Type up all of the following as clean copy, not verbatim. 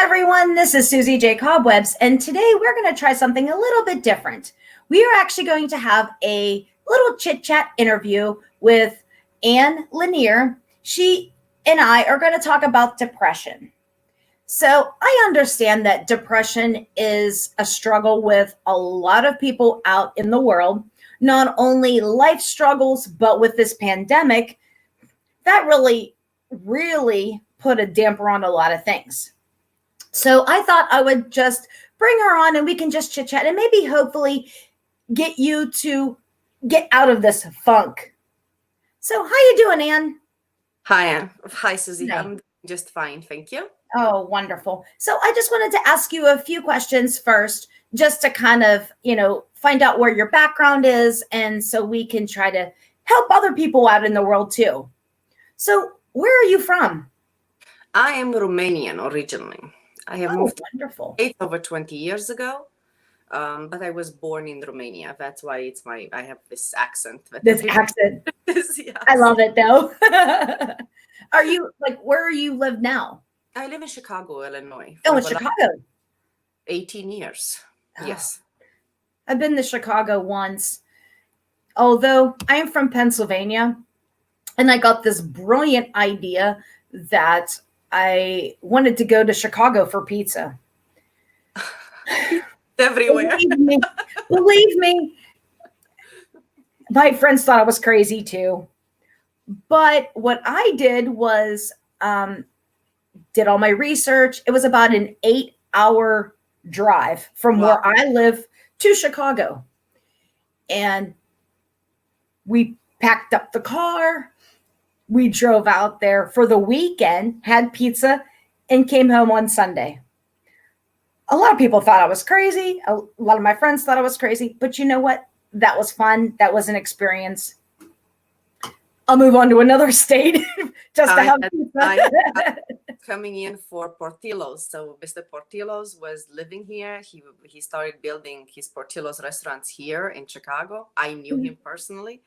everyone, this is Susie J. Cobwebs, and today we're going to try something a little bit different. We are actually going to have a little chit-chat interview with Ann Lennyr. She and I are going to talk about depression. So I understand that depression is a struggle with a lot of people out in the world, not only life struggles, but with this pandemic, that really put a damper on a lot of things. So I thought I would just bring her on and we can just chit chat and maybe hopefully get you to get out of this funk. So how you doing, Ann? Hi, Ann. Hi, Susie. Hi. I'm just fine. Thank you. Oh, wonderful. So I just wanted to ask you a few questions first, just to kind of, find out where your background is. And so we can try to help other people out in the world too. So where are you from? I am Romanian originally. I have moved wonderful. to the States over 20 years ago, but I was born in Romania. That's why I have this accent. This accent. Yes. I love it though. Where you live now? I live in Chicago, Illinois. Oh, in Chicago. 18 years. Oh. Yes. I've been to Chicago once, although I am from Pennsylvania, and I got this brilliant idea that I wanted to go to Chicago for pizza. Everywhere. Believe me, my friends thought I was crazy too. But what I did was did all my research. It was about an 8-hour drive from where I live to Chicago. And we packed up the car. We drove out there for the weekend, had pizza, and came home on Sunday. A lot of people thought I was crazy. A lot of my friends thought I was crazy. But you know what? That was fun. That was an experience. I'll move on to another state just to have pizza. Coming in for Portillo's. So Mr. Portillo's was living here. He started building his Portillo's restaurants here in Chicago. I knew him personally.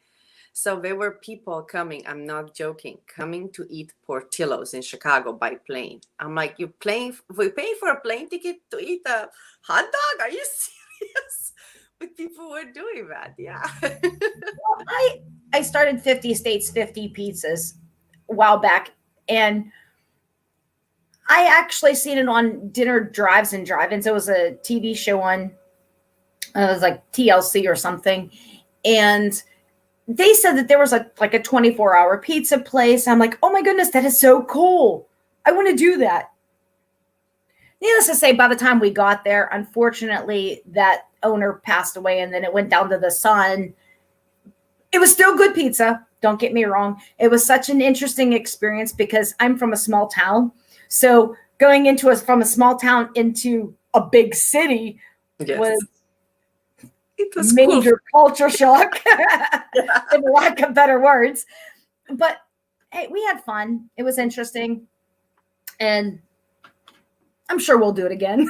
So there were people coming, I'm not joking, coming to eat Portillo's in Chicago by plane. I'm like, we're paying for a plane ticket to eat a hot dog? Are you serious? But people were doing that, yeah. Well, I started 50 States, 50 Pizzas a while back, and I actually seen it on Dinner Drives and Drive-Ins. It was a TV show on, it was like TLC or something, and they said that there was a 24-hour pizza place. I'm like, oh my goodness, that is so cool. I want to do that. Needless to say, by the time we got there, unfortunately, that owner passed away and then it went down to the son. It was still good pizza. Don't get me wrong. It was such an interesting experience because I'm from a small town. So going from a small town into a big city was major culture shock, in lack of better words. But hey, we had fun. It was interesting. And I'm sure we'll do it again.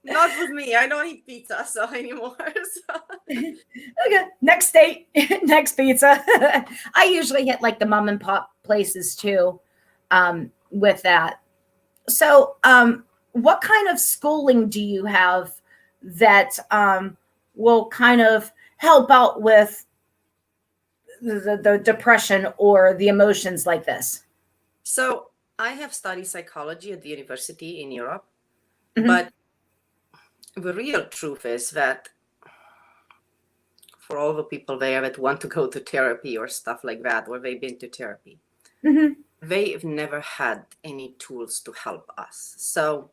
Not with me. I don't eat pizza anymore. So. Okay, next state, next pizza. I usually hit the mom and pop places too with that. So what kind of schooling do you have that will kind of help out with the depression or the emotions like this? So I have studied psychology at the university in Europe, but the real truth is that for all the people there that want to go to therapy or stuff like that, or they've been to therapy, they've never had any tools to help us. So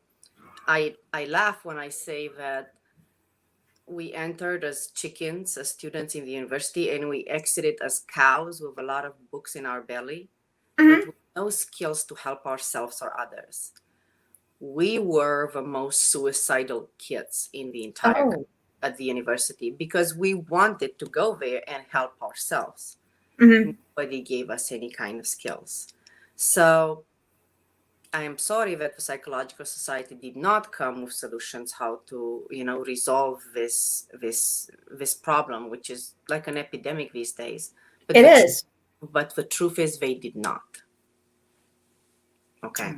I laugh when I say that we entered as chickens, as students in the university, and we exited as cows with a lot of books in our belly, but with no skills to help ourselves or others. We were the most suicidal kids in the entire at the university because we wanted to go there and help ourselves. Nobody gave us any kind of skills. So I am sorry that the Psychological Society did not come with solutions how to, resolve this problem, which is like an epidemic these days. But the truth is they did not. Okay.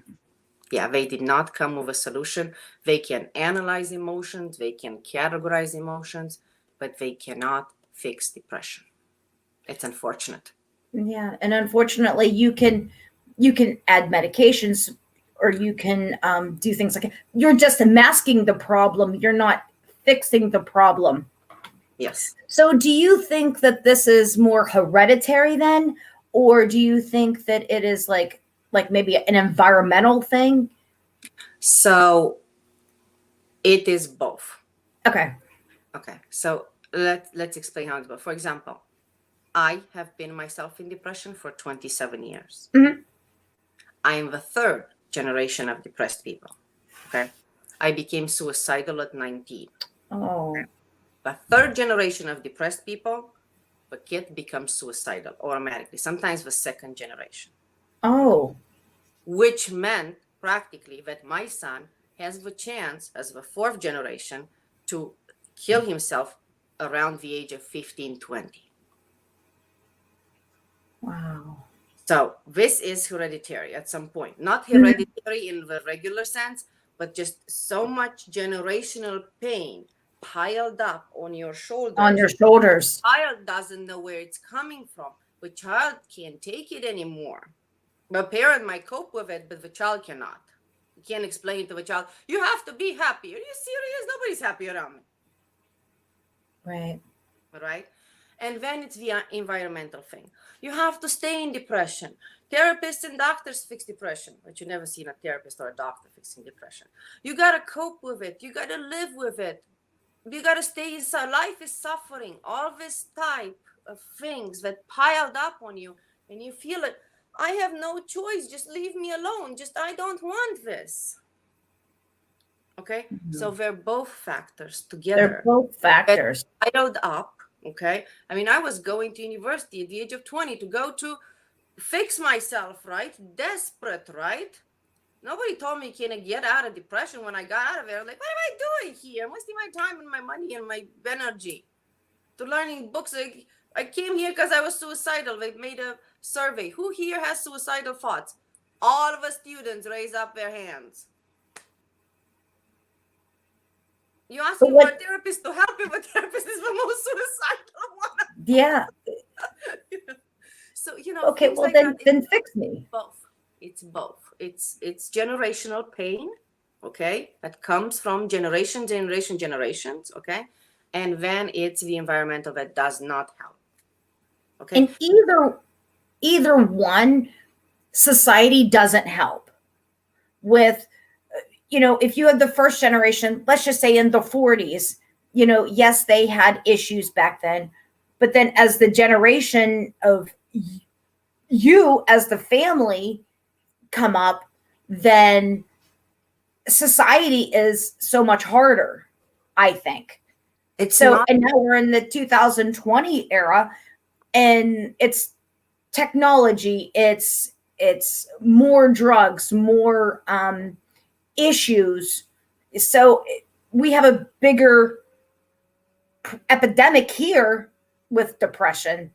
Yeah, they did not come with a solution. They can analyze emotions, they can categorize emotions, but they cannot fix depression. It's unfortunate. Yeah, and unfortunately, you can add medications, or you can do things like you're just masking the problem. You're not fixing the problem. Yes. So, do you think that this is more hereditary then, or do you think that it is like maybe an environmental thing? So it is both. Okay. Okay. So let's explain how it's both. For example, I have been myself in depression for 27 years. Mhm. I am the third generation of depressed people. Okay. I became suicidal at 19. Oh. The third generation of depressed people, the kid becomes suicidal automatically, sometimes the second generation, Oh. which meant practically that my son has the chance, as the fourth generation, to kill himself around the age of 15, 20. Wow. So this is hereditary at some point, not Mhm. hereditary in the regular sense, but just so much generational pain piled up on your On shoulders. your shoulders. Child doesn't know where it's coming from. The child can't take it anymore. The parent might cope with it, but the child cannot. You can't explain to the child, you have to be happy. Are you serious? Nobody's happy around me. Right. Right? And then it's the environmental thing. You have to stay in depression. Therapists and doctors fix depression, but you never seen a therapist or a doctor fixing depression. You got to cope with it. You got to live with it. You got to stay inside. Life is suffering. All this type of things that piled up on you, and you feel it. I have no choice. Just leave me alone. Just, I don't want this. Okay. So they're both factors They're together both that factors. piled up. Okay. I mean, I was going to university at the age of 20 to go to fix myself, right? Desperate, right? Nobody told me can I get out of depression. When I got out of there, like, what am I doing here? I'm wasting my time and my money and my energy to learning books. I came here because I was suicidal. They made a survey. Who here has suicidal thoughts? All of the students raise up their hands. You asking for a therapist to help you, but therapist is the most suicidal one. Yeah. So, you know, Okay, things well like that. then fix me. Both. It's both. It's generational pain, okay, that comes from generations, okay, and then it's the environmental that does not help, okay. And either one, society doesn't help with, if you had the first generation, let's just say in the 40s, yes, they had issues back then, but then as the generation of you as the family come up, then society is so much harder, I think. It's So, not. and now we're in the 2020 era, and it's technology, it's more drugs, more issues. So we have a bigger epidemic here with depression.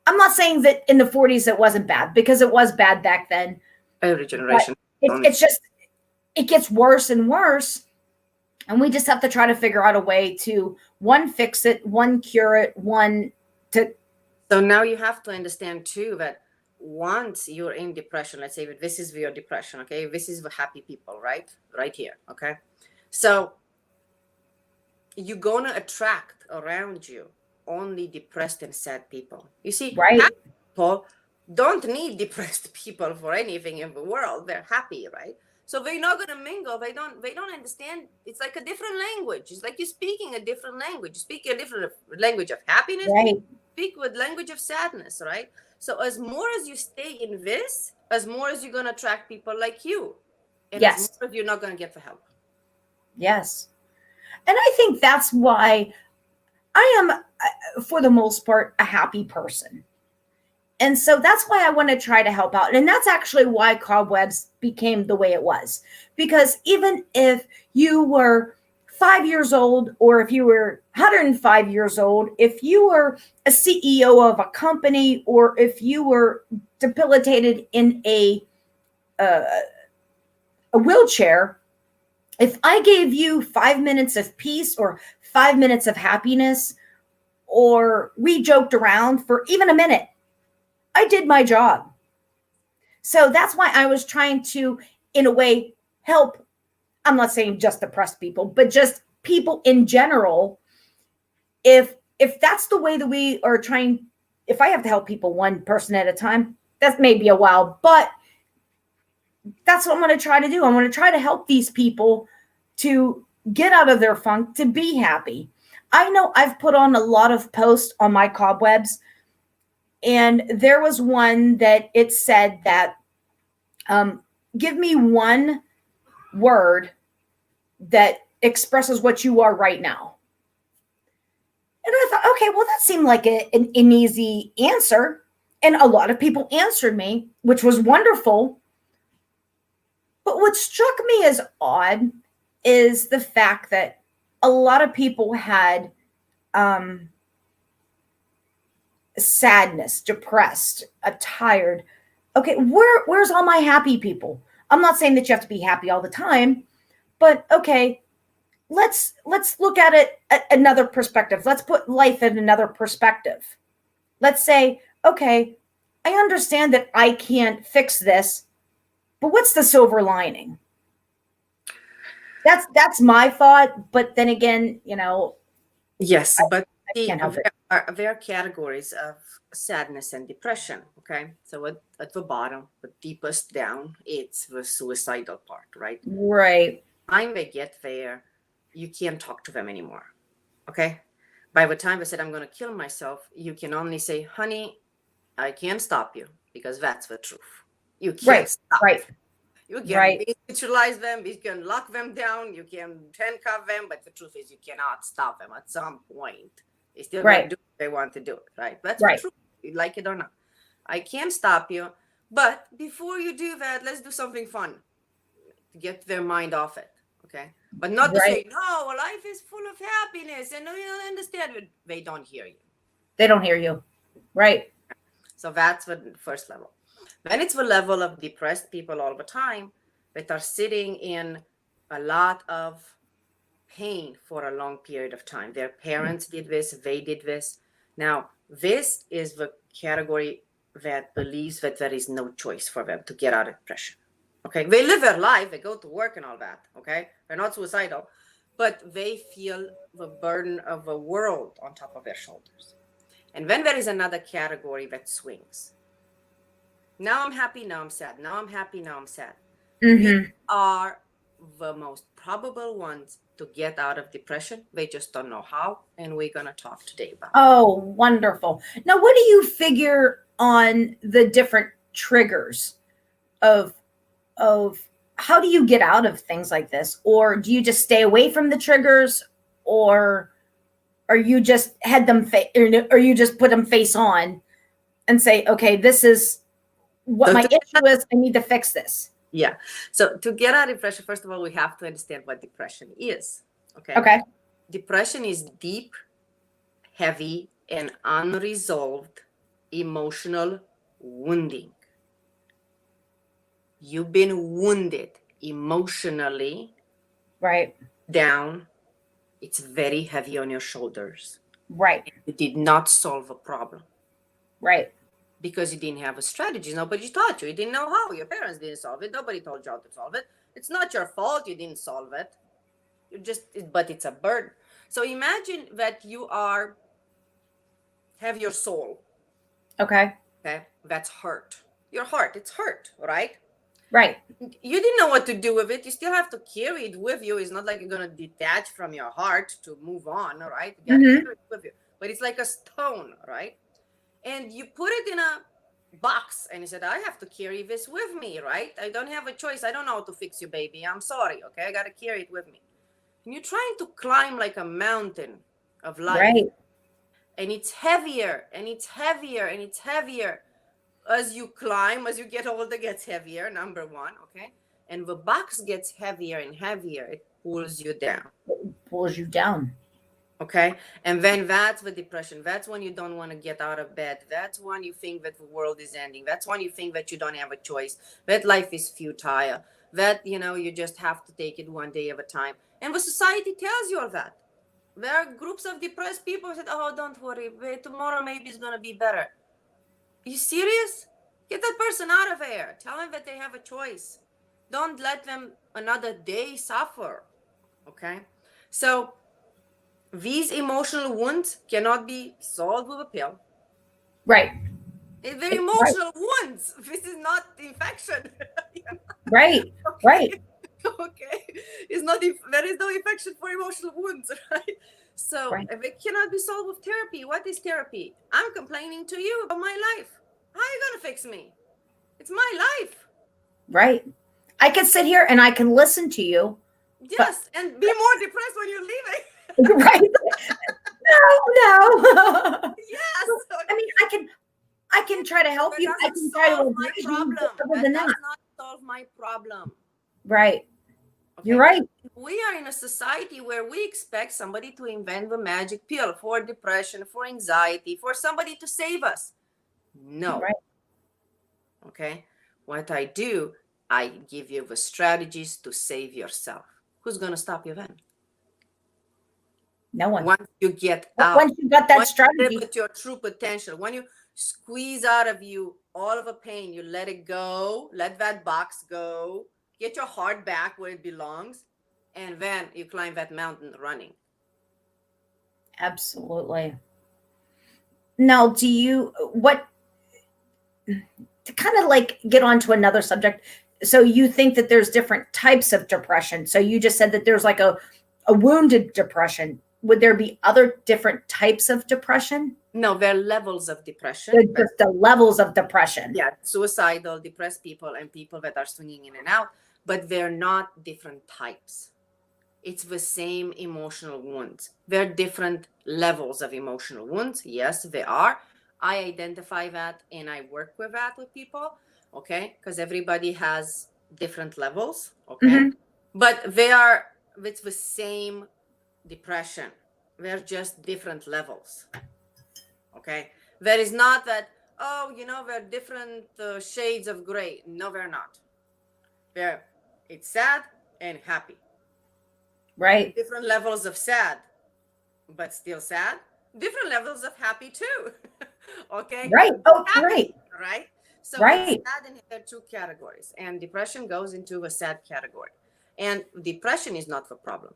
I'm not saying that in the 40s it wasn't bad, because it was bad back then. Every But generation. it's just, it gets worse and worse. And we just have to try to figure out a way to, one, fix it, one, cure it, one, to. So now you have to understand too that once you're in depression, let's say that this is your depression, okay, this is the happy people, right here, okay. So you're gonna attract around you only depressed and sad people. You see, Right. happy people don't need depressed people for anything in the world. They're happy, right? So they're not gonna mingle. They don't understand. It's like a different language. It's like you're speaking a different language. You speak a different language of happiness. Right. Speak with language of sadness, right? So as more as you stay in this, as more as you're gonna attract people like you, and as Yes. more as you're not gonna get the help. Yes. And I think that's why I am, for the most part, a happy person. And so that's why I want to try to help out. And that's actually why Cobwebs became the way it was. Because even if you were 5 years old, or if you were 105 years old, if you were a CEO of a company, or if you were debilitated in a a wheelchair, if I gave you 5 minutes of peace or 5 minutes of happiness, or we joked around for even a minute, I did my job. So that's why I was trying to, in a way, help. I'm not saying just depressed people, but just people in general. If that's the way that we are trying, if I have to help people one person at a time, that may be a while, but that's what I'm going to try to do. I'm going to try to help these people to get out of their funk, to be happy. I know I've put on a lot of posts on my cobwebs, and there was one that it said that give me one word that expresses what you are right now. And I thought, okay, well, that seemed like an easy answer. And a lot of people answered me, which was wonderful. But what struck me as odd is the fact that a lot of people had sadness, depressed, tired. Okay, where's all my happy people? I'm not saying that you have to be happy all the time, but okay, let's look at it at another perspective. Let's put life in another perspective. Let's say, okay, I understand that I can't fix this, but what's the silver lining? That's my thought. But then again, Yes, but can't help it. there are categories of sadness and depression. Okay, so at the bottom, the deepest down, it's the suicidal part, right? Right. Time they get there, you can't talk to them anymore. Okay, by the time they said I'm going to kill myself, you can only say, "Honey, I can't stop you," because that's the truth. You can't stop. Right. You can visualize them, you can lock them down, you can handcuff them, but the truth is you cannot stop them at some point. They still got to do what they want to do, right? That's the truth, you like it or not. I can't stop you, but before you do that, let's do something fun to get their mind off it, okay? But not to say, no, life is full of happiness and you don't understand it. They don't hear you. They don't hear you, right? So that's the first level. Then it's the level of depressed people all the time that are sitting in a lot of pain for a long period of time. Their parents did this, they did this. Now, this is the category that believes that there is no choice for them to get out of depression. Okay, they live their life, they go to work and all that. Okay, they're not suicidal, but they feel the burden of the world on top of their shoulders. And then there is another category that swings. Now I'm happy, now I'm sad. Now I'm happy, now I'm sad. These are the most probable ones to get out of depression. They just don't know how, and we're going to talk today about it. Oh, wonderful. Now, what do you figure on the different triggers of how do you get out of things like this? Or do you just stay away from the triggers, or you just or you just put them face on and say, okay, this is what my issue is. I need to fix this. Yeah. So to get out of depression, first of all, we have to understand what depression is. Okay. Depression is deep, heavy, and unresolved emotional wounding. You've been wounded emotionally. Right. Down. It's very heavy on your shoulders. Right. You did not solve a problem. Right. Because you didn't have a strategy. Nobody taught you. You didn't know how. Your parents didn't solve it. Nobody told you how to solve it. It's not your fault you didn't solve it. But it's a burden. So imagine that you have your soul. Okay. That's hurt. Your heart, it's hurt, right? Right. You didn't know what to do with it. You still have to carry it with you. It's not like you're going to detach from your heart to move on, right? You got to carry it with you. But it's like a stone, right? And you put it in a box and you said, I have to carry this with me, right? I don't have a choice. I don't know how to fix you, baby. I'm sorry, okay? I got to carry it with me. And you're trying to climb like a mountain of life. Right. And it's heavier and it's heavier and it's heavier. As you climb, as you get older, it gets heavier, number one, okay? And the box gets heavier and heavier. It pulls you down. It pulls you down. Okay. And then that's the depression. That's when you don't want to get out of bed. That's when you think that the world is ending. That's when you think that you don't have a choice, that life is futile, that, you just have to take it one day at a time. And the society tells you all that. There are groups of depressed people who said, oh, don't worry, tomorrow maybe it's going to be better. Are you serious? Get that person out of there. Tell them that they have a choice. Don't let them another day suffer. Okay? So these emotional wounds cannot be solved with a pill. Right. They're emotional wounds. This is not infection. Right. Okay. Right. Okay. It's not. There is no infection for emotional wounds, right? So if it cannot be solved with therapy, what is therapy? I'm complaining to you about my life. How are you gonna fix me? It's my life. Right. I can sit here and I can listen to you. Yes, and be more depressed when you're leaving. Right. No. Yes. I mean, I can try to help you. I can try to solve my advise problem. you. That does not solve my problem. Right. Okay? You're right. We are in a society where we expect somebody to invent the magic pill for depression, for anxiety, for somebody to save us. No. Right. Okay. What I do, I give you the strategies to save yourself. Who's going to stop you then? No one. Once you get But out, once you got that once strategy, you with your true potential, when you squeeze out of you all of the pain, you let it go, let that box go, get your heart back where it belongs, and then you climb that mountain running. Absolutely. Now, to kind of like get on to another subject, so you think that there's different types of depression. So you just said that there's like a wounded depression. Would there be other different types of depression? No, there are levels of depression. Just the levels of depression. Yeah, suicidal, depressed people, and people that are swinging in and out, but they're not different types. It's the same emotional wounds. There are different levels of emotional wounds. Yes, they are. I identify that and I work with that with people, okay? Because everybody has different levels, okay? Mm-hmm. But it's the same depression. They're just different levels, okay? There is not that, they're different shades of gray. No, they're not. It's sad and happy. Right. Different levels of sad, but still sad. Different levels of happy too. Okay. Right. Oh, happy, right. So right. It's sad, and there are two categories, and depression goes into a sad category. And depression is not the problem.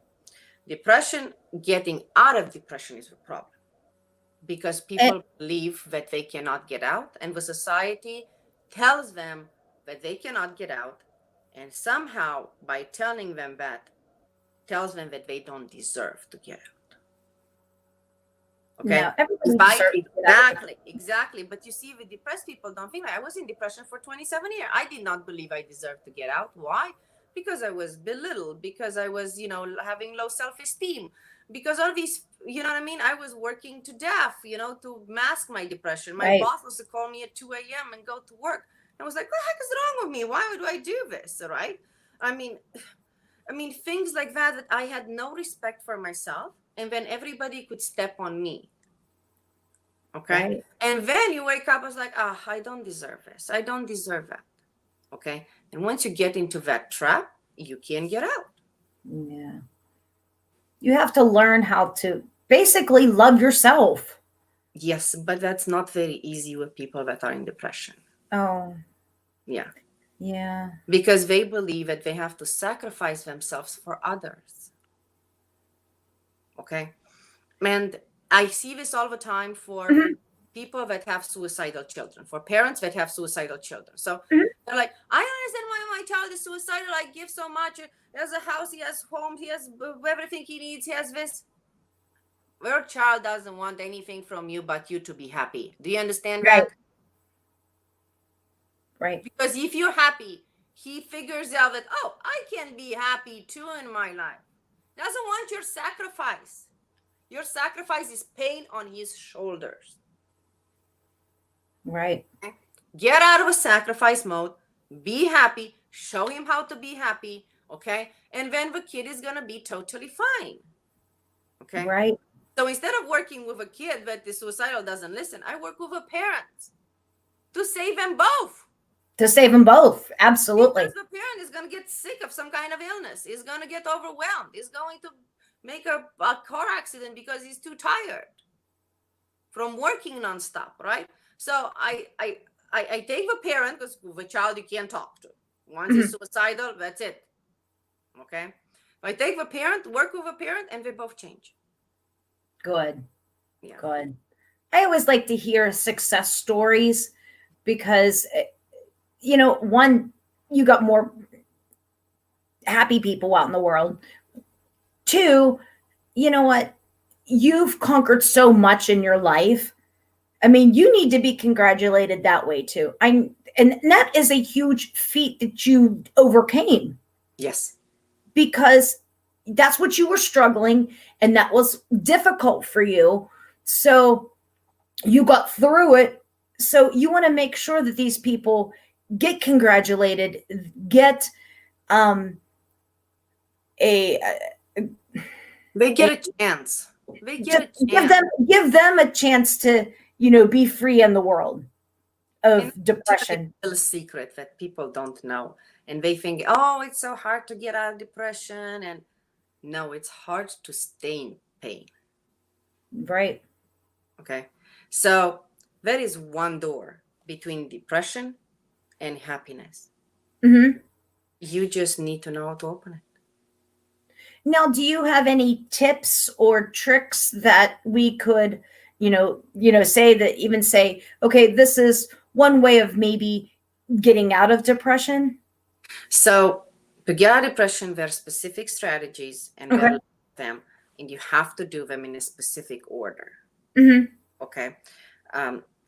Depression, getting out of depression is the problem, because people believe that they cannot get out, and the society tells them that they cannot get out, and somehow by telling them that, tells them that they don't deserve to get out. Okay. No, exactly. But you see, with depressed people don't think that. I was in depression for 27 years. I did not believe I deserved to get out. Why? Because I was belittled, because I was, having low self-esteem, because all these, I was working to death, to mask my depression. My boss was to call me at 2 a.m. and go to work. I was like, what the heck is wrong with me? Why do I do this? Right? I mean, things like that I had no respect for myself, and then everybody could step on me. Okay. Right. And then you wake up, I was like, I don't deserve this. I don't deserve that. Okay. And once you get into that trap, you can't get out. Yeah. You have to learn how to basically love yourself. Yes, but that's not very easy with people that are in depression. Oh. Yeah. Yeah. Because they believe that they have to sacrifice themselves for others. Okay. And I see this all the time for people that have suicidal children, for parents that have suicidal children. So they're like, I don't understand why my child is suicidal. I give so much. He has a house, he has home, he has everything he needs, he has this. Your child doesn't want anything from you but you to be happy. Do you understand that? Right. Because if you're happy, he figures out that, I can be happy too in my life. Doesn't want your sacrifice. Your sacrifice is pain on his shoulders. Right. Get out of a sacrifice mode. Be happy. Show him how to be happy. Okay. And then the kid is going to be totally fine. Okay. Right. So instead of working with a kid that is suicidal doesn't listen, I work with a parent to save them both. To save them both. Absolutely. Because the parent is going to get sick of some kind of illness. He's going to get overwhelmed. He's going to make a car accident because he's too tired from working nonstop, right? So I take the parent, because with a child you can't talk to. Once he's suicidal, that's it. Okay? I take the parent, work with a parent, and they both change. Good. Yeah. Good. I always like to hear success stories because, one, you got more happy people out in the world. Two, you know what? You've conquered so much in your life. I mean, you need to be congratulated that way too. And that is a huge feat that you overcame. Yes. Because that's what you were struggling, and that was difficult for you. So you got through it. So you want to make sure that these people get congratulated, get they get a chance. They get a chance. Give them a chance to, be free in the world of depression. A little secret that people don't know, and they think, oh, it's so hard to get out of depression, and no, it's hard to stay in pain. Right. Okay. So there is one door between depression and happiness. Mm-hmm. You just need to know how to open it. Now, do you have any tips or tricks that we could, say, okay, this is one way of maybe getting out of depression? So to get out of depression, there are specific strategies, and them, and you have to do them in a specific order. Mm-hmm. Okay.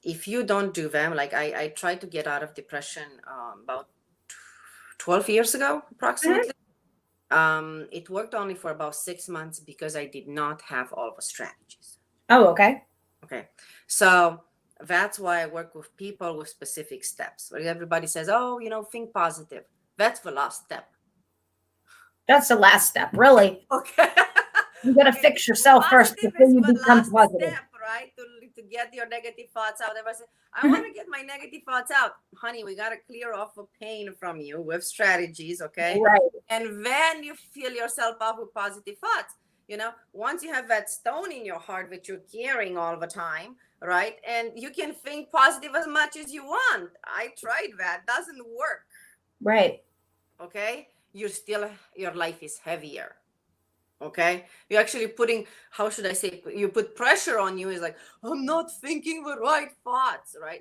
If you don't do them, like I tried to get out of depression about 12 years ago, approximately. Mm-hmm. It worked only for about 6 months because I did not have all the strategies. Oh, okay. Okay. So that's why I work with people with specific steps. Where everybody says, oh, think positive. That's the last step. That's the last step, really. Okay. You got to fix yourself first before you become positive. Step, right? To get your negative thoughts out. Everybody says, I want to get my negative thoughts out. Honey, we got to clear off the pain from you with strategies, okay? Right. And then you fill yourself up with positive thoughts. Once you have that stone in your heart that you're carrying all the time, right? And you can think positive as much as you want. I tried that. Doesn't work. Right. Okay? Your life is heavier. Okay? You're actually putting, how should I say, you put pressure on you. Is like, I'm not thinking the right thoughts, right?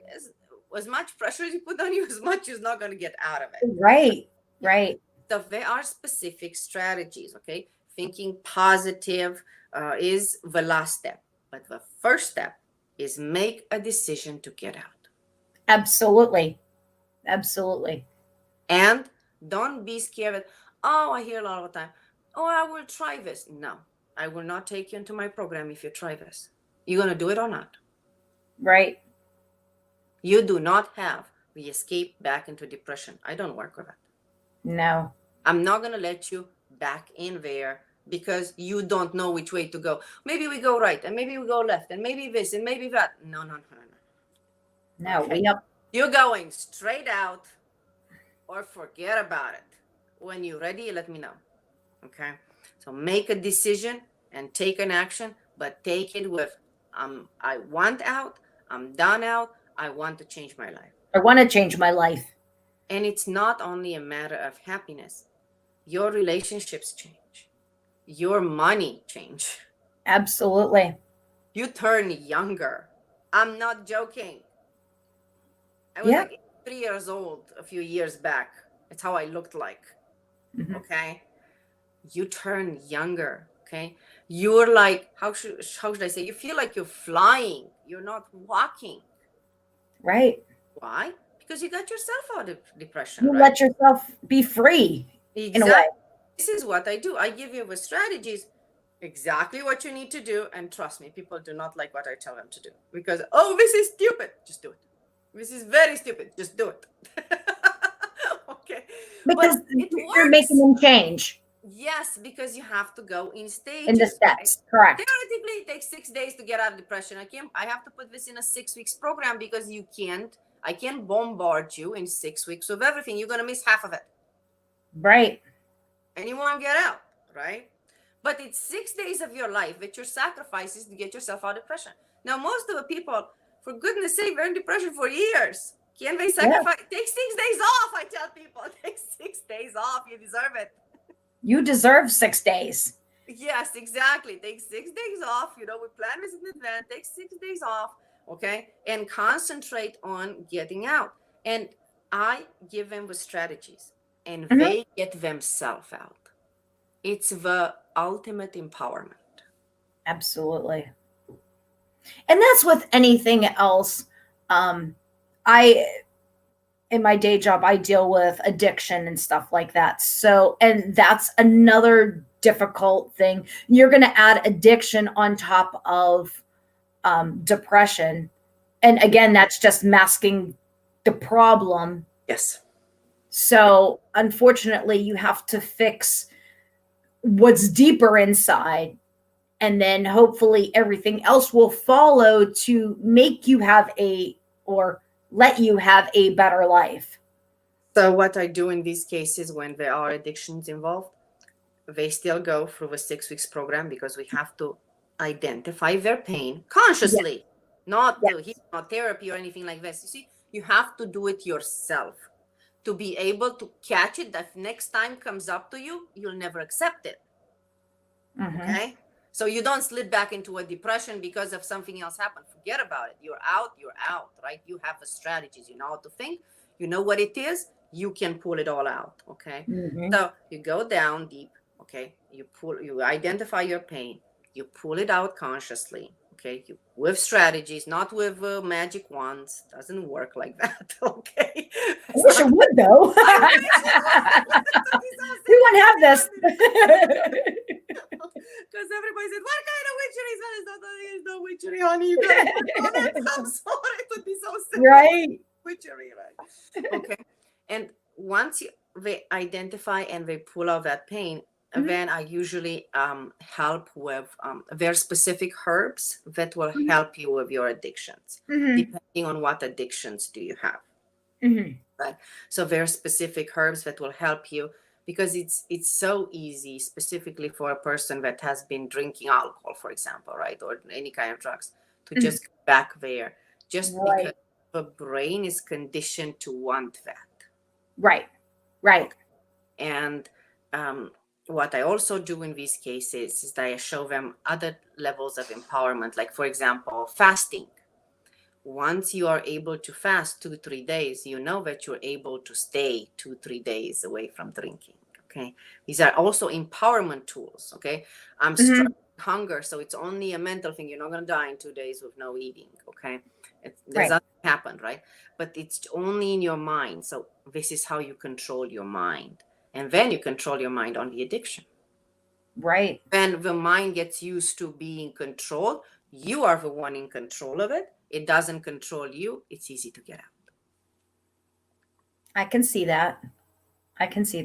As much pressure as you put on you, as much is not going to get out of it. Right. Right. So there are specific strategies, okay? Thinking positive is the last step. But the first step is make a decision to get out. Absolutely. Absolutely. And don't be scared. I hear a lot of the time, I will try this. No, I will not take you into my program if you try this. You're going to do it or not. Right. You do not have the escape back into depression. I don't work with it. No. I'm not going to let you back in there because you don't know which way to go. Maybe we go right, and maybe we go left, and maybe this, and maybe that. No. No, okay. You're going straight out, or forget about it. When you're ready, let me know. Okay? So make a decision and take an action, but take it with, I want out, I'm done out, I want to change my life. I want to change my life. And it's not only a matter of happiness. Your relationships change. Your money change. Absolutely. You turn younger. I'm not joking. I was like 3 years old a few years back. That's how I looked like. Mm-hmm. Okay? You turn younger. Okay? You're like, how should I say? You feel like you're flying. You're not walking. Right. Why? Because you got yourself out of depression. You let yourself be free. Exactly. In a way. This is what I do. I give you the strategies, exactly what you need to do. And trust me, people do not like what I tell them to do. Because, this is stupid. Just do it. This is very stupid. Just do it. Okay. Because you're making them change. Yes, because you have to go in stages. In the steps, right? Correct. Theoretically, it takes 6 days to get out of depression. I have to put this in a 6 weeks program because you can't I can't bombard you in 6 weeks with everything. You're going to miss half of it. Right. And you won't get out, right? But it's 6 days of your life that you're sacrificing to get yourself out of depression. Now, most of the people, for goodness sake, they're in depression for years. Can they sacrifice? Yeah. Take 6 days off, I tell people. Take 6 days off. You deserve it. You deserve 6 days. Yes, exactly. Take 6 days off. We plan this in advance. Take 6 days off, okay? And concentrate on getting out. And I give them the strategies, and they get themselves out. It's the ultimate empowerment. Absolutely. And that's with anything else. In my day job, I deal with addiction and stuff like that. So, and that's another difficult thing. You're going to add addiction on top of depression. And again, that's just masking the problem. Yes. So unfortunately, you have to fix what's deeper inside. And then hopefully everything else will follow to make you have or let you have a better life. So what I do in these cases when there are addictions involved, they still go through the 6 weeks program, because we have to identify their pain consciously, not therapy or anything like this. You see, you have to do it yourself to be able to catch it. That next time comes up to you, you'll never accept it. Okay? So you don't slip back into a depression because of something else happened. Forget about it. You're out, right? You have the strategies. You know how to think. You know what it is. You can pull it all out, okay? So you go down deep, okay? You identify your pain. You pull it out consciously, okay? With strategies, not with magic wands. Doesn't work like that, okay? I wish it would, though. We wouldn't have this. Because everybody said, what kind of witchery is that? There's no witchery, honey. You gotta work on it. I'm sorry. It would be so simple. Right. Witchery, right? Okay. And once they identify and they pull out that pain, then I usually help with very specific herbs that will help you with your addictions, depending on what addictions do you have. Right? So very specific herbs that will help you, because it's so easy, specifically for a person that has been drinking alcohol, for example, right, or any kind of drugs, to just go back there, just because the brain is conditioned to want that. Right. And what I also do in these cases is that I show them other levels of empowerment, like, for example, fasting. Once you are able to fast 2-3 days, you know that you're able to stay 2-3 days away from drinking. Okay. These are also empowerment tools. Okay. I'm struggling with hunger, so it's only a mental thing. You're not going to die in 2 days with no eating. Okay. That doesn't happen, right? But it's only in your mind. So this is how you control your mind. And then you control your mind on the addiction. Right. When the mind gets used to being controlled, you are the one in control of it. It doesn't control you. It's easy to get out. I can see that. It's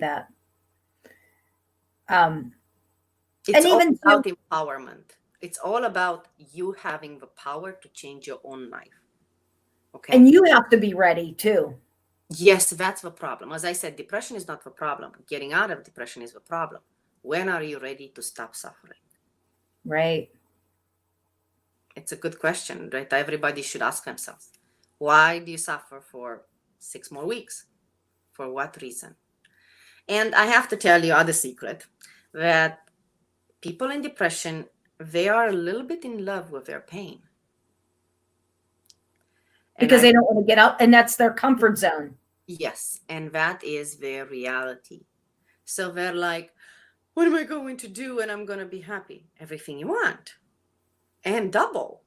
all about empowerment. It's all about you having the power to change your own life. Okay. And you have to be ready too. Yes, that's the problem. As I said, depression is not the problem. Getting out of depression is the problem. When are you ready to stop suffering? Right. It's a good question, right? Everybody should ask themselves, why do you suffer for 6 more weeks? For what reason? And I have to tell you other secret, that people in depression, they are a little bit in love with their pain. Because they don't want to get out, and that's their comfort zone. Yes, and that is their reality. So they're like, what am I going to do when I'm going to be happy? Everything you want. And double.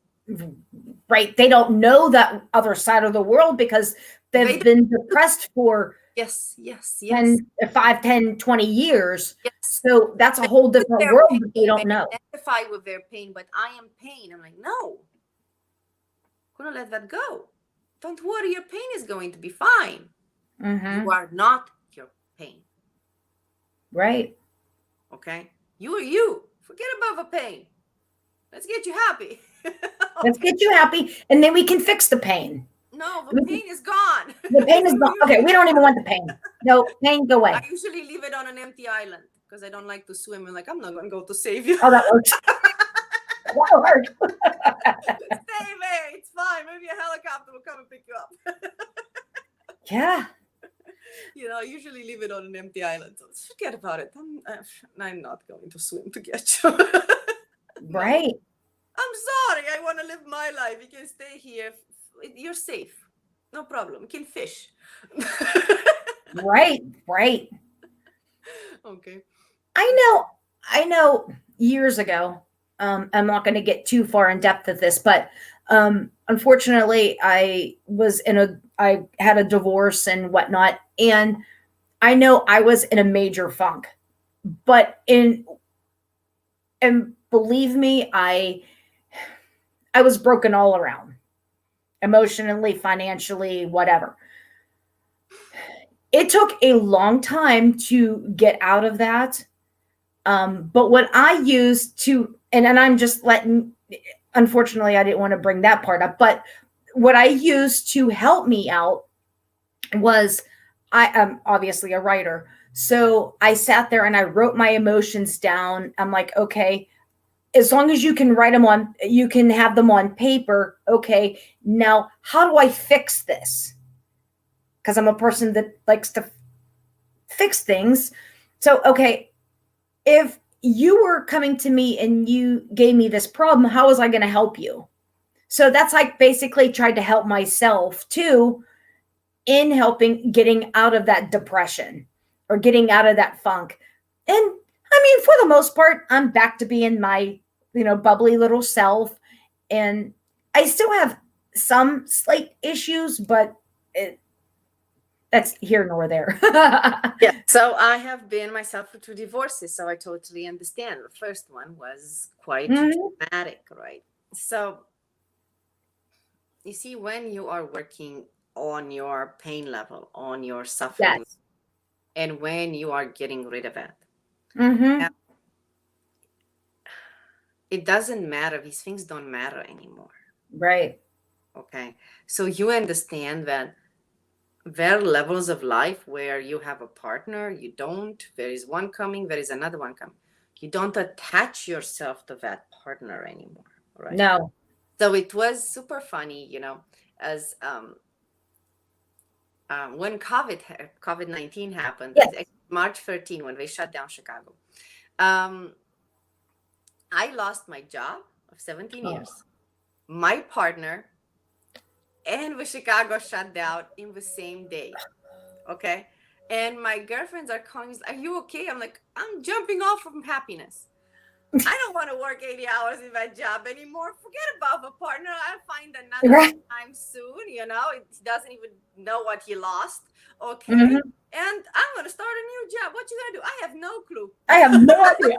Right. They don't know that other side of the world because they've been depressed for 5, 10, 20 years. Yes. So that's a whole different world that they don't know. Identify with their pain, but I am pain. I'm like, no. I'm going to let that go. Don't worry, your pain is going to be fine. You are not your pain. Right. Okay? You are you. Forget about the pain. Let's get you happy. Let's get you happy, and then we can fix the pain. No, the pain is gone. The pain is gone. Okay, we don't even want the pain. No, pain, go away. I usually leave it on an empty island because I don't like to swim. I'm like, I'm not going to go to save you. Oh, that works. That works. Stay there. It's fine. Maybe a helicopter will come and pick you up. Yeah. I usually leave it on an empty island. So forget about it. I'm not going to swim to get you. Right. I'm sorry. I want to live my life. You can stay here. You're safe. No problem. You can fish. Right. Okay. I know years ago, I'm not going to get too far in depth of this, but unfortunately I had a divorce and whatnot. And I know I was in a major funk, and believe me, I was broken all around, emotionally, financially, whatever. It took a long time to get out of that. But what I used to, and I'm just unfortunately, I didn't want to bring that part up, but what I used to help me out was, I am obviously a writer. So I sat there and I wrote my emotions down. I'm like, okay, as long as you can write them you can have them on paper. Okay, now how do I fix this? Because I'm a person that likes to fix things. So, okay, if you were coming to me and you gave me this problem, how was I going to help you? So that's like basically tried to help myself too, in helping getting out of that depression or getting out of that funk. And I mean, for the most part, I'm back to being my, bubbly little self. And I still have some slight issues, but that's here nor there. Yeah. So I have been myself for 2 divorces, so I totally understand. The first one was quite dramatic, right? So you see, when you are working on your pain level, on your suffering, Yes. and when you are getting rid of it, it doesn't matter. These things don't matter anymore. Right. Okay. So you understand that there are levels of life where you have a partner, you don't, there is one coming, there is another one coming. You don't attach yourself to that partner anymore, right? No. So it was super funny, as when COVID-19 happened, Yes. March 13, when they shut down Chicago, I lost my job of 17 years, my partner, and the Chicago shut down in the same day. Okay. And my girlfriends are calling, are you okay? I'm like, I'm jumping off from happiness. I don't want to work 80 hours in that job anymore. Forget about the partner. I'll find another time soon. It doesn't even know what he lost. Okay. And I'm going to start a new job. What you going to do? I have no clue. I have no idea.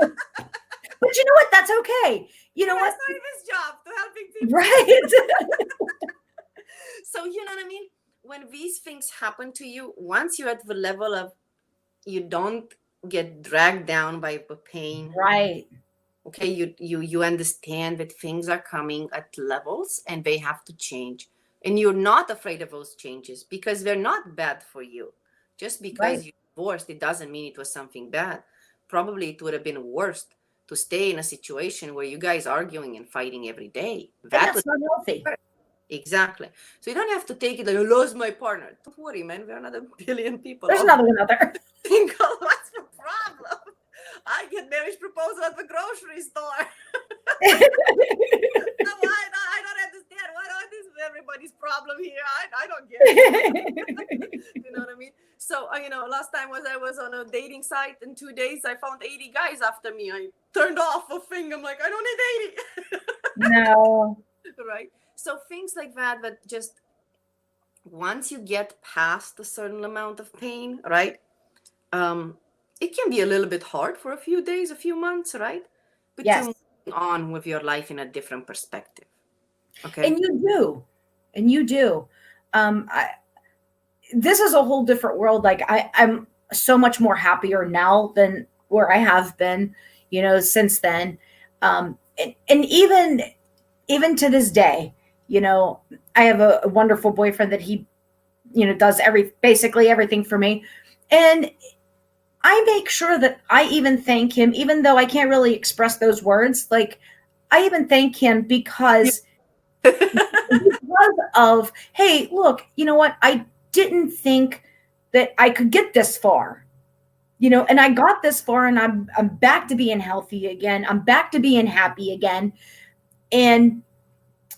But you know what? That's okay. You know what? I started this job to helping people. Right. So, you know what I mean? When these things happen to you, once you're at the level of you don't get dragged down by the pain. Right. Okay. You understand that things are coming at levels and they have to change. And you're not afraid of those changes because they're not bad for you. Just because you're divorced, it doesn't mean it was something bad. Probably it would have been worse to stay in a situation where you guys arguing and fighting every day. That's not healthy. Exactly. So you don't have to take it like, I lost my partner. Don't worry, man. There are another billion people. There's another one out there. Single. What's the problem? I get marriage proposal at the grocery store. I don't understand. This is everybody's problem here. I don't get it. You know what I mean? So, last time I was on a dating site. In 2 days, I found 80 guys after me. I turned off a thing. I'm like, I don't need 80. No. Right? So things like that just once you get past a certain amount of pain, right? It can be a little bit hard for a few days, a few months, right? But you're moving on with your life in a different perspective. Okay. And you do. This is a whole different world. Like I'm so much more happier now than where I have been, since then. And even to this day, I have a wonderful boyfriend that he, does basically everything for me. And I make sure that I even thank him, even though I can't really express those words. Like, I even thank him because of, hey, look, you know what? I didn't think that I could get this far, and I got this far, and I'm back to being healthy again. I'm back to being happy again. And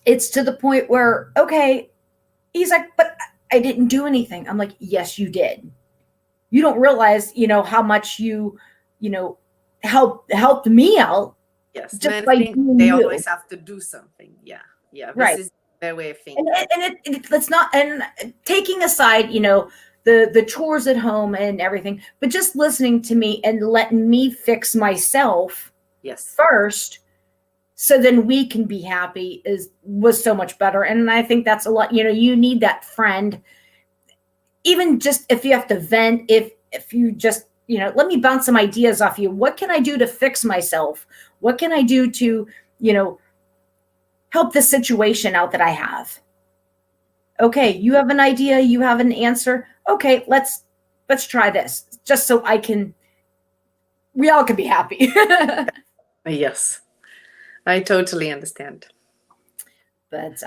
it's to the point where, okay, he's like, but I didn't do anything. I'm like, yes, you did. You don't realize, how much you know, helped me out Yes, just men by think being they you. always have to do something. Yeah, yeah. This Right. is their way of And thinking. let's not, and taking aside, the chores at home and everything, but just listening to me and letting me fix myself Yes, first, so then we can be happy was so much better. And I think that's a lot. You need that friend, even just if you have to vent, if you just, let me bounce some ideas off you. What can I do to fix myself? What can I do to, you know help the situation out that I have? Okay, you have an idea, you have an answer. Okay, let's try this, just so we all can be happy. yes. I totally understand. But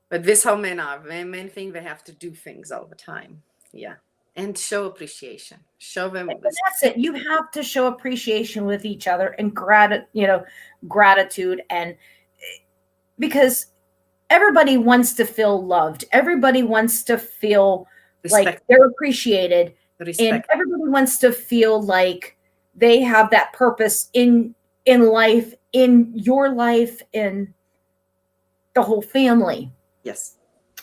But this how men are. Men think they have to do things all the time. Yeah. And show appreciation. Show them that's it. You have to show appreciation with each other and gratitude, and because everybody wants to feel loved. Everybody wants to feel like respect. they're appreciated, and Respect. everybody wants to feel like they have that purpose in life, in your life, in the whole family. Yes.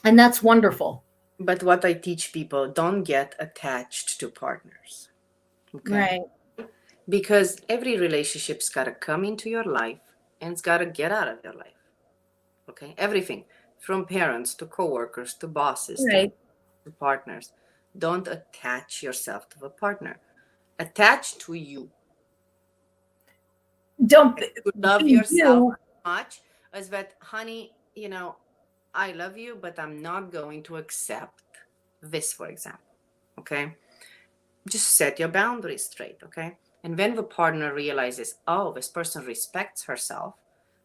And that's wonderful. But what I teach people, don't get attached to partners. Okay. Right. Because every relationship's got to come into your life and it's got to get out of your life. Okay. Everything from parents to coworkers to bosses Right. to partners. Don't attach yourself to a partner. Attach to you. Don't You love be yourself you. much as that, honey, I love you, but I'm not going to accept this, for example. Okay. Just set your boundaries straight. Okay. And when the partner realizes, oh, this person respects herself,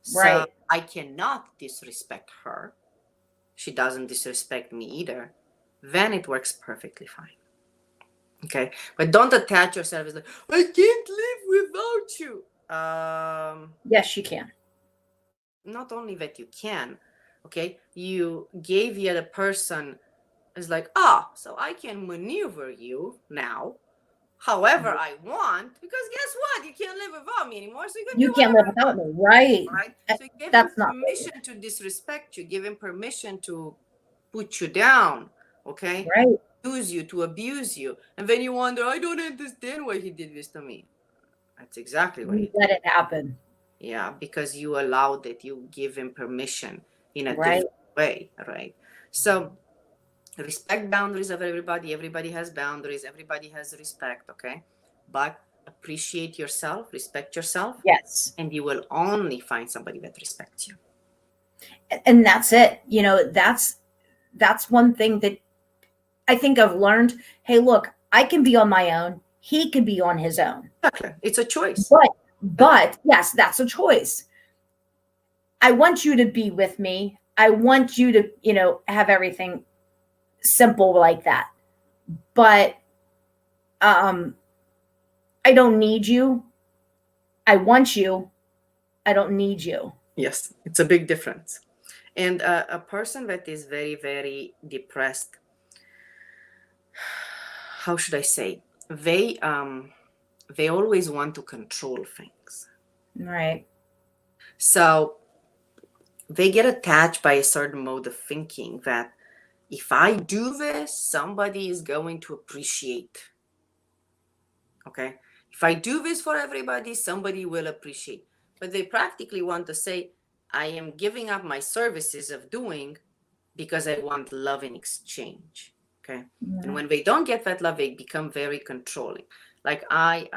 so Right. I cannot disrespect her, she doesn't disrespect me either, then it works perfectly fine. Okay. But don't attach yourself as like, I can't live without you. Yes, you can. Not only that you can, okay, you gave the other person is like, so I can maneuver you now however I want, because guess what? You can't live without me anymore, so you can You do can't whatever live you without want. me. Right. Right? So you give him That's not good. permission to disrespect you, give him permission to put you down, okay? Right. Use you, to abuse you. And then you wonder, I don't understand why he did this to me. That's exactly why he You did. let it happen. Yeah, because you allowed it, you give him permission in a Right. different way, right? So respect boundaries of everybody. Everybody has boundaries, everybody has respect, okay? But appreciate yourself, respect yourself, Yes. and you will only find somebody that respects you. And that's it. That's one thing that I think I've learned. Hey, look, I can be on my own. He can be on his own. Exactly. It's a choice. But yes, that's a choice. I want you to be with me. I want you to, have everything simple like that. But I don't need you. I want you. I don't need you. Yes, it's a big difference. And a person that is very, very depressed, how should I say? They always want to control things. Right. So they get attached by a certain mode of thinking that if I do this, somebody is going to appreciate. Okay. If I do this for everybody, somebody will appreciate. But they practically want to say, I am giving up my services of doing because I want love in exchange. Okay. Yeah. And when they don't get that love, they become very controlling. Like I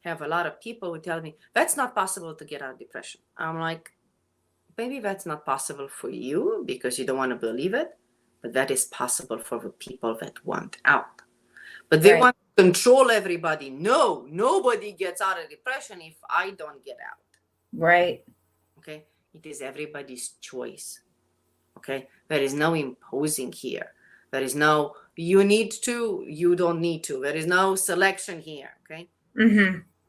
have a lot of people who tell me, that's not possible to get out of depression. I'm like, maybe that's not possible for you because you don't want to believe it, but that is possible for the people that want out. But they want to control everybody. No, nobody gets out of depression if I don't get out. Right. Okay. It is everybody's choice. Okay. There is no imposing here. There is no, you need to, you don't need to. There is no selection here. Okay.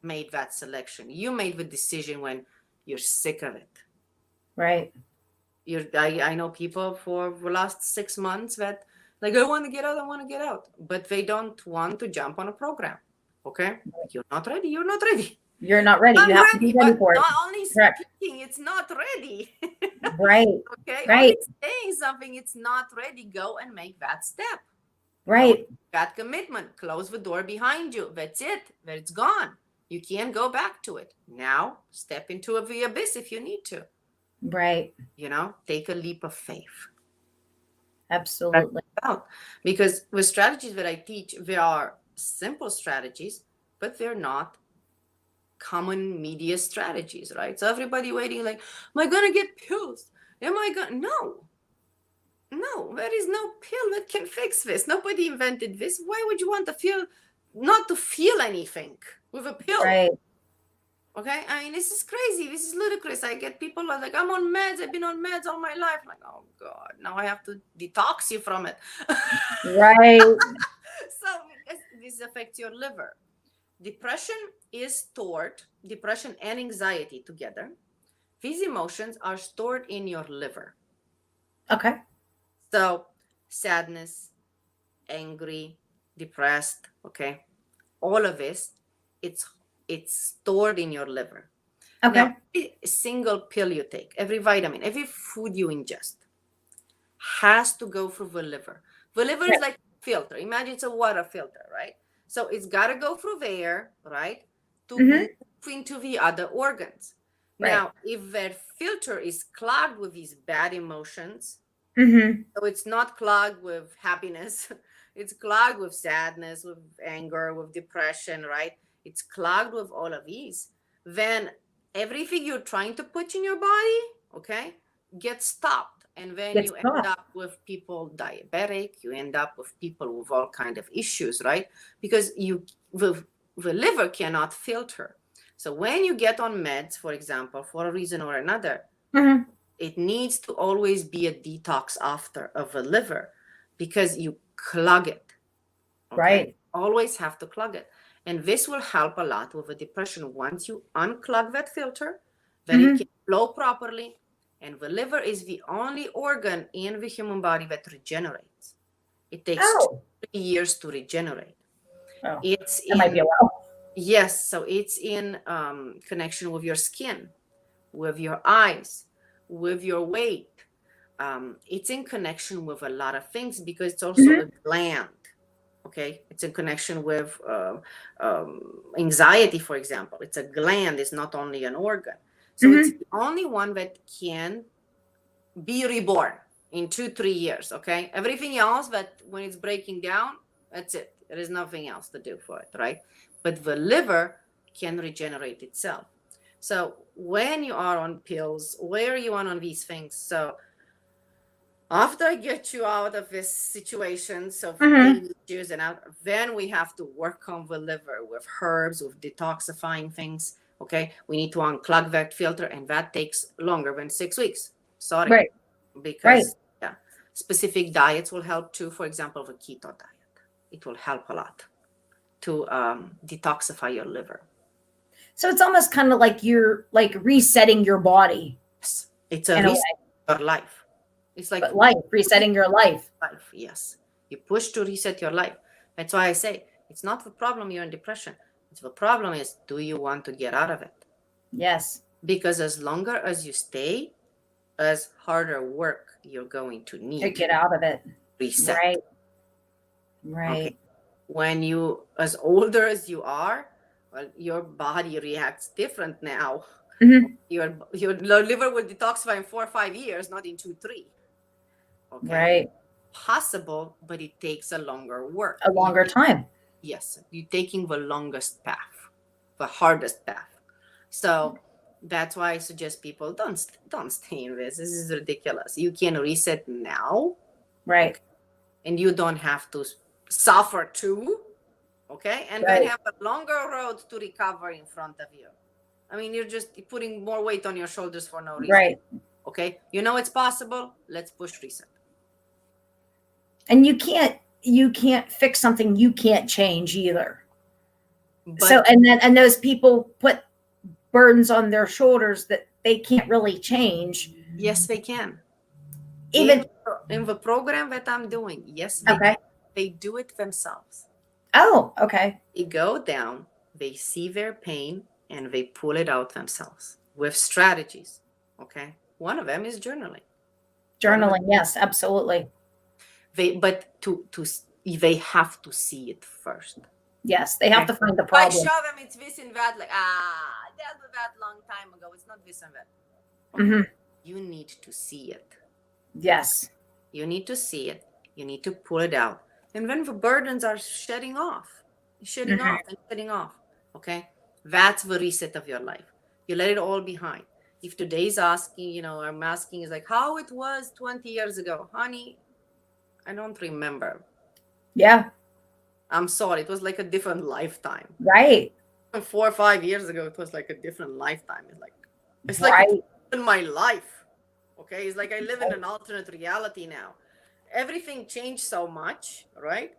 Made that selection. You made the decision when you're sick of it. Right. I know people for the last 6 months that like, I want to get out, but they don't want to jump on a program. Okay. You're not ready. You're not ready. You're not ready. You have to be ready for it. Not only speaking, it's not ready. Right. Okay. Right. Only saying something, it's not ready. Go and make that step. Right. That commitment. Close the door behind you. That's it. It's gone. You can't go back to it. Now step into the abyss if you need to. Right. Take a leap of faith. Absolutely. Because the strategies that I teach, they are simple strategies, but they're not common media strategies, right? So everybody waiting like, am I going to get pills? Am I going? No, there is no pill that can fix this. Nobody invented this. Why would you want not to feel anything with a pill? Right. Okay, I mean, this is crazy. This is ludicrous. I get people like, I'm on meds. I've been on meds all my life. I'm like, oh God, now I have to detox you from it. Right. So this affects your liver. Depression and anxiety together. These emotions are stored in your liver. Okay. So sadness, angry, depressed, okay, all of this, it's stored in your liver. Okay. Now, every single pill you take, every vitamin, every food you ingest has to go through the liver. The liver is like a filter. Imagine it's a water filter, right? So it's got to go through there, right, to move into the other organs. Right. Now, if that filter is clogged with these bad emotions, so it's not clogged with happiness, it's clogged with sadness, with anger, with depression, right? It's clogged with all of these. Then everything you're trying to put in your body, okay, gets stopped. And then you end up with people diabetic, you end up with people with all kinds of issues, right? Because the liver cannot filter. So when you get on meds, for example, for a reason or another, it needs to always be a detox after of the liver because you clog it. Okay? Right. Always have to clog it. And this will help a lot with the depression. Once you unclog that filter, then it can flow properly. And the liver is the only organ in the human body that regenerates. It takes 3 years to regenerate. Oh, that might be a while. Yes. So it's in connection with your skin, with your eyes, with your weight. It's in connection with a lot of things because it's also a gland. Okay, it's in connection with anxiety, for example. It's a gland, it's not only an organ. So it's the only one that can be reborn in 2-3 years, okay? Everything else that when it's breaking down, that's it. There is nothing else to do for it, right? But the liver can regenerate itself. So when you are on pills, where are you on these things? So after I get you out of this situation, so pain issues and out, then we have to work on the liver with herbs, with detoxifying things. Okay, we need to unclog that filter, and that takes longer than 6 weeks. Sorry, right? Because specific diets will help too. For example, the keto diet, it will help a lot to detoxify your liver. So it's almost kind of like you're like resetting your body. Yes, it's a reset of your life. It's like resetting your life. Yes. You push to reset your life. That's why I say it's not the problem you're in depression. It's the problem is, do you want to get out of it? Yes. Because as longer as you stay, as harder work you're going to need to get out of it. Reset. Right. Okay. When you, as older as you are, well, your body reacts different now. Your liver will detoxify in 4 or 5 years, not in 2, 3. Okay. Right. Possible, but it takes a longer work. A longer time. Yes. You're taking the longest path, the hardest path. So That's why I suggest people don't stay in this. This is ridiculous. You can reset now, Right. okay? And you don't have to suffer too, okay? And then Right. have a longer road to recover in front of you. I mean, you're just putting more weight on your shoulders for no reason. Right. Okay, you know it's possible. Let's push reset. And you can't fix something you can't change either. But So and those people put burdens on their shoulders that they can't really change. yes, they can. Even in the program that I'm doing, yes, they do it themselves. Oh, okay. They go down, they see their pain, and they pull it out themselves with strategies. Okay, one of them is journaling. Journaling, yes, absolutely. They have to see it first. Yes, they have to find the problem. I show them it's this and that, like I dealt with that long time ago. It's not this and that. Okay. Mm-hmm. You need to see it. Yes. You need to see it. You need to pull it out. And when the burdens are shedding off, okay? That's the reset of your life. You let it all behind. If today's asking, I'm asking is like how it was 20 years ago. Honey, I don't remember. Yeah. I'm sorry. It was like a different lifetime. Right. 4 or 5 years ago, it was like a different lifetime. It's like right. in my life. Okay. It's like I live in an alternate reality now. Everything changed so much, right?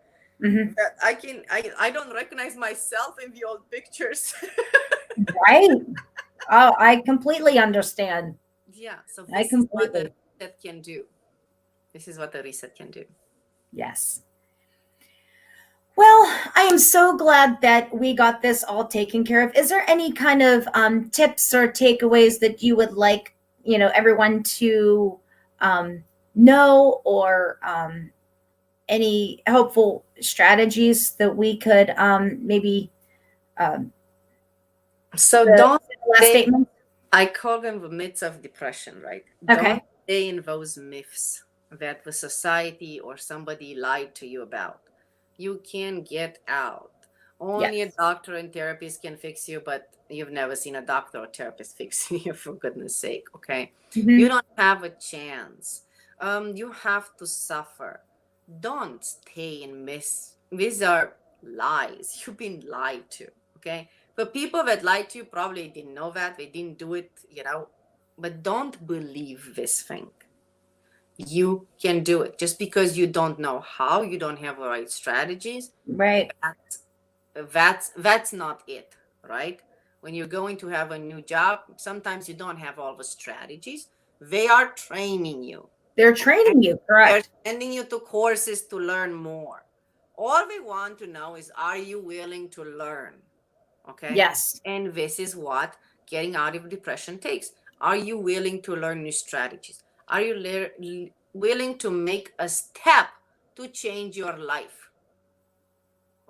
Mm-hmm. That I don't recognize myself in the old pictures. Right. Oh, I completely understand. Yeah. So this is what the reset can do. This is what the reset can do. Yes. Well, I am so glad that we got this all taken care of. Is there any kind of tips or takeaways that you would like, everyone to know, or any helpful strategies that we could maybe? So don't statement. I call them the myths of depression, right? Okay. Don't stay in those myths that the society or somebody lied to you about. You can get out. Only a doctor and therapist can fix you, but you've never seen a doctor or therapist fixing you, for goodness sake, okay? Mm-hmm. You don't have a chance. You have to suffer. Don't stay in myths. These are lies. You've been lied to, okay? The people that lied to you probably didn't know that. They didn't do it, but don't believe this thing. You can do it. Just because you don't know how, you don't have the right strategies. Right. That's not it, right? When you're going to have a new job, sometimes you don't have all the strategies. They are training you. They're training you, correct? They're sending you to courses to learn more. All we want to know is, are you willing to learn? Okay. Yes. And this is what getting out of depression takes. Are you willing to learn new strategies? Are you willing to make a step to change your life?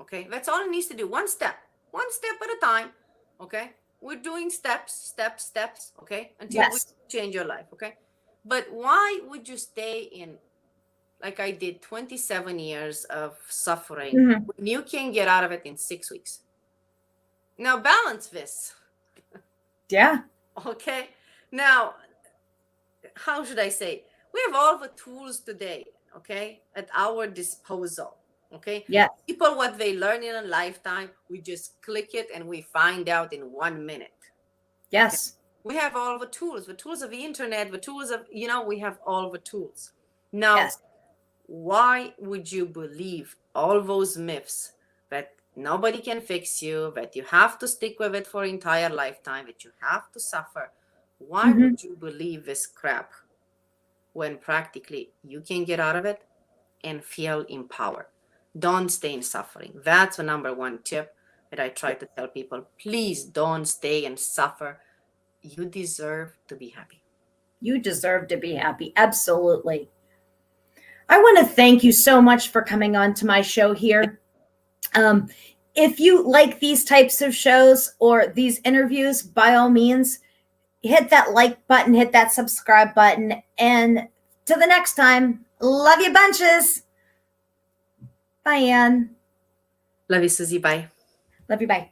Okay. That's all it needs to do. One step at a time. Okay. We're doing steps. Okay. Until we change your life. Okay. But why would you stay in, like I did, 27 years of suffering when you can get out of it in 6 weeks? Now balance this. Yeah. Okay. Now, how should I say? We have all the tools today, okay, at our disposal. Okay. Yeah. People, what they learn in a lifetime, we just click it and we find out in 1 minute. Yes. Okay? We have all the tools of the internet, the tools of, we have all the tools. Now, why would you believe all those myths that nobody can fix you, that you have to stick with it for an entire lifetime, that you have to suffer? Why would you believe this crap when practically you can get out of it and feel empowered? Don't stay in suffering. That's the number one tip that I try to tell people. Please don't stay and suffer. You deserve to be happy. You deserve to be happy. Absolutely. I want to thank you so much for coming on to my show here. If you like these types of shows or these interviews, by all means, hit that like button, hit that subscribe button. And till the next time, love you bunches. Bye, Ann. Love you, Susie. Bye. Love you. Bye.